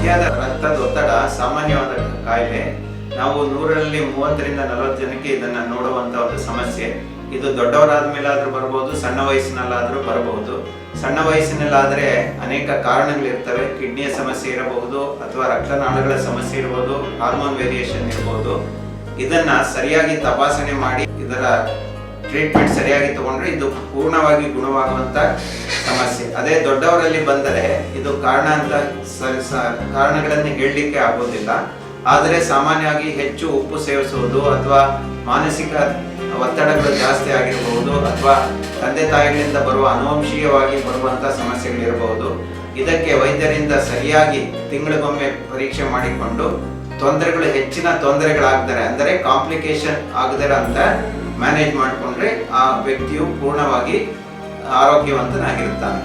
ಅತಿಯಾದ ರಕ್ತದೊತ್ತಡ ಸಾಮಾನ್ಯವಾದ ಕಾಯಿಲೆ. ನಾವು 100ರಲ್ಲಿ 30ರಿಂದ 40 ಜನಕ್ಕೆ ಇದನ್ನ ನೋಡುವಂತ ಒಂದು ಸಮಸ್ಯೆ. ಇದು ದೊಡ್ಡವರಾದ ಮೇಲಾದ್ರೂ ಬರ್ಬೋದು, ಸಣ್ಣ ವಯಸ್ಸಿನಲ್ಲಾದ್ರೂ ಬರಬಹುದು. ಸಣ್ಣ ವಯಸ್ಸಿನಲ್ಲಾದ್ರೆ ಅನೇಕ ಕಾರಣಗಳಿರ್ತವೆ. ಕಿಡ್ನಿಯ ಸಮಸ್ಯೆ ಇರಬಹುದು, ಅಥವಾ ರಕ್ತನಾಳಗಳ ಸಮಸ್ಯೆ ಇರಬಹುದು, ಹಾರ್ಮೋನ್ ವೇರಿಯೇಷನ್ ಇರಬಹುದು. ಇದನ್ನ ಸರಿಯಾಗಿ ತಪಾಸಣೆ ಮಾಡಿ ಇದರ ಟ್ರೀಟ್ಮೆಂಟ್ ಸರಿಯಾಗಿ ತಗೊಂಡ್ರೆ ಇದು ಪೂರ್ಣವಾಗಿ ಗುಣವಾಗುವಂತ ಸಮಸ್ಯೆ. ಅದೇ ದೊಡ್ಡವರಲ್ಲಿ ಬಂದರೆ ಇದು ಕಾರಣಗಳನ್ನು ಹೇಳಲಿಕ್ಕೆ ಆಗೋದಿಲ್ಲ. ಆದರೆ ಸಾಮಾನ್ಯವಾಗಿ ಹೆಚ್ಚು ಉಪ್ಪು ಸೇವಿಸುವುದು, ಅಥವಾ ಮಾನಸಿಕ ಒತ್ತಡಗಳು ಜಾಸ್ತಿ ಆಗಿರಬಹುದು, ಅಥವಾ ತಂದೆ ತಾಯಿಗಳಿಂದ ಬರುವ ಅನುವಂಶೀಯವಾಗಿ ಬರುವಂತಹ ಸಮಸ್ಯೆಗಳಿರಬಹುದು. ಇದಕ್ಕೆ ವೈದ್ಯರಿಂದ ಸರಿಯಾಗಿ ತಿಂಗಳಿಗೊಮ್ಮೆ ಪರೀಕ್ಷೆ ಮಾಡಿಕೊಂಡು ಹೆಚ್ಚಿನ ತೊಂದರೆಗಳಾಗದರೆ, ಅಂದರೆ ಕಾಂಪ್ಲಿಕೇಶನ್ ಆಗದಿರ ಅಂತ ಮ್ಯಾನೇಜ್ ಮಾಡಿಕೊಂಡ್ರೆ ಆ ವ್ಯಕ್ತಿಯು ಪೂರ್ಣವಾಗಿ ಆರೋಗ್ಯವಂತನಾಗಿರುತ್ತಾನೆ.